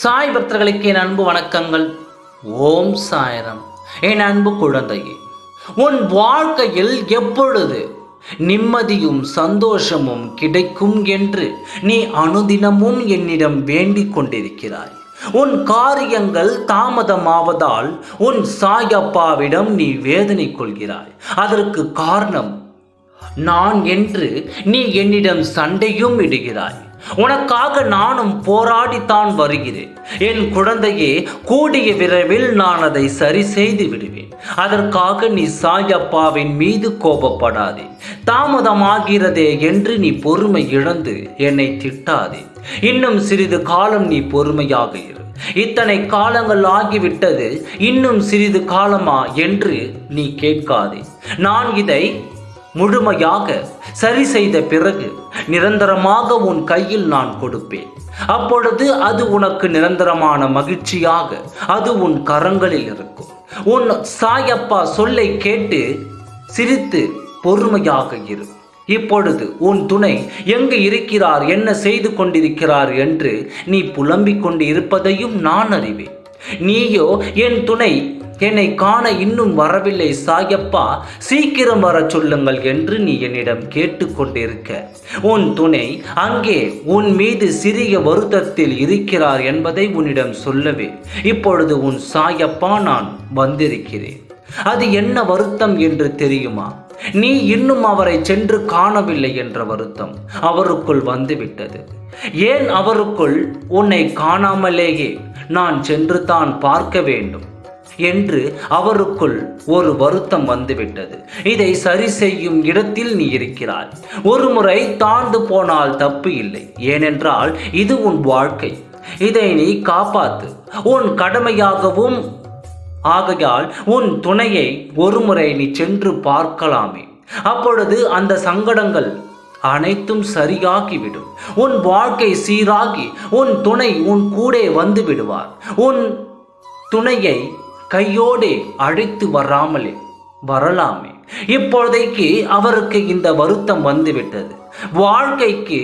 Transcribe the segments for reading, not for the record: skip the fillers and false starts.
சாய் பக்தர்களுக்கு என் அன்பு வணக்கங்கள். ஓம் சாய்ராம். என் அன்பு குழந்தையே, உன் வாழ்க்கையில் எப்பொழுது நிம்மதியும் சந்தோஷமும் கிடைக்கும் என்று நீ அனுதினமும் என்னிடம் வேண்டிக் கொண்டிருக்கிறாய். உன் காரியங்கள் தாமதமாவதால் உன் சாயப்பாவிடம் நீ வேதனை கொள்கிறாய். அதற்கு காரணம் நான் என்று நீ என்னிடம் சண்டையும் இடுகிறாய். உனக்காக நானும் போராடித்தான் வருகிறேன். என் குழந்தையே, கூடிய விரைவில் நான் அதை சரி செய்து விடுவேன். அதற்காக நீ சாயப்பாவின் மீது கோபப்படாதே. தாமதமாகிறதே என்று நீ பொறுமை இழந்து என்னை திட்டாதே. இன்னும் சிறிது காலம் நீ பொறுமையாக இரு. இத்தனை காலங்கள் ஆகிவிட்டது, இன்னும் சிறிது காலமா என்று நீ கேட்காதே. நான் இதை முழுமையாக சரி செய்த பிறகு நிரந்தரமாக உன் கையில் நான் கொடுப்பேன். அப்பொழுது அது உனக்கு நிரந்தரமான மகிழ்ச்சியாக அது உன் கரங்களில் இருக்கும். உன் சாயப்பா சொல்லை கேட்டு சிரித்து பொறுமையாக இரு. இப்பொழுது உன் துணை எங்கு இருக்கிறார், என்ன செய்து கொண்டிருக்கிறார் என்று நீ புலம்பிக் கொண்டு இருப்பதையும் நான் அறிவேன். நீயோ என் துணை என்னை காண இன்னும் வரவில்லை சாயப்பா, சீக்கிரம் வர சொல்லுங்கள் என்று நீ என்னிடம் கேட்டுக்கொண்டிருக்க, உன் துணை அங்கே உன் மீது சிறிய வருத்தத்தில் இருக்கிறார் என்பதை உன்னிடம் சொல்லவே இப்பொழுது உன் சாயப்பா நான் வந்திருக்கிறேன். அது என்ன வருத்தம் என்று தெரியுமா? நீ இன்னும் அவரை சென்று காணவில்லை என்ற வருத்தம் அவருக்குள் வந்துவிட்டது. ஏன் அவருக்குள் உன்னை காணாமலேயே நான் சென்று தான் பார்க்க வேண்டும் என்று அவருக்குள் ஒரு வருத்தம் வந்துவிட்டது. இதை சரி செய்யும் இடத்தில் நீ இருக்கிறாய். ஒரு முறை தாழ்ந்து போனால் தப்பு இல்லை. ஏனென்றால் இது உன் வாழ்க்கை. இதை நீ காப்பாற்று, உன் கடமையாகவும். ஆகையால் உன் துணையை ஒரு முறை நீ சென்று பார்க்கலாமே. அப்பொழுது அந்த சங்கடங்கள் அனைத்தும் சரியாகிவிடும். உன் வாழ்க்கை சீராகி உன் துணை உன் கூட வந்து விடுவார். உன் துணையை கையோடே அழைத்து வரலாமே. இப்பொழுதைக்கு அவருக்கு இந்த வருத்தம் வந்துவிட்டது. வாழ்க்கைக்கு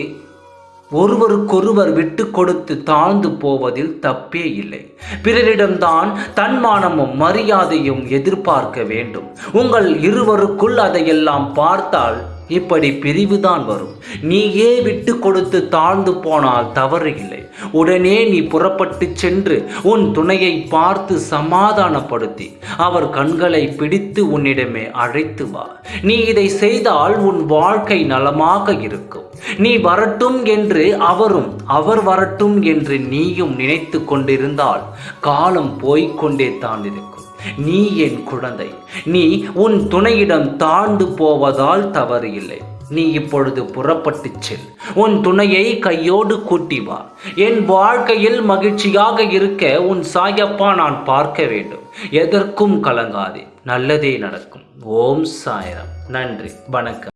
ஒருவருக்கொருவர் விட்டு கொடுத்து தாழ்ந்து போவதில் தப்பே இல்லை. பிறரிடம்தான் தன்மானமும் மரியாதையும் எதிர்பார்க்க வேண்டும். உங்கள் இருவருக்குள் அதையெல்லாம் பார்த்தால் இப்படி பிரிவுதான் வரும். நீயே விட்டு கொடுத்து தாழ்ந்து போனால் தவறு இல்லை. உடனே நீ புறப்பட்டு சென்று உன் துணையை பார்த்து சமாதானப்படுத்தி அவர் கண்களை பிடித்து உன்னிடமே அழைத்து வா. நீ இதை செய்தால் உன் வாழ்க்கை நலமாக இருக்கும். நீ வரட்டும் என்று அவரும், அவர் வரட்டும் என்று நீயும் நினைத்து கொண்டிருந்தால் காலம் போய்கொண்டே தான் இருக்கும். நீ என் குழந்தை, நீ உன் துணையிடம் தாழ்ந்து போவதால் தவறு இல்லை. நீ இப்பொழுது புறப்பட்டு செல். உன் துணையை கையோடு கூட்டி வா. என் வாழ்க்கையில் மகிழ்ச்சியாக இருக்க உன் சாயப்பா நான் பார்க்க வேண்டும். எதற்கும் கலங்காதே, நல்லதே நடக்கும். ஓம் சாய்ராம். நன்றி, வணக்கம்.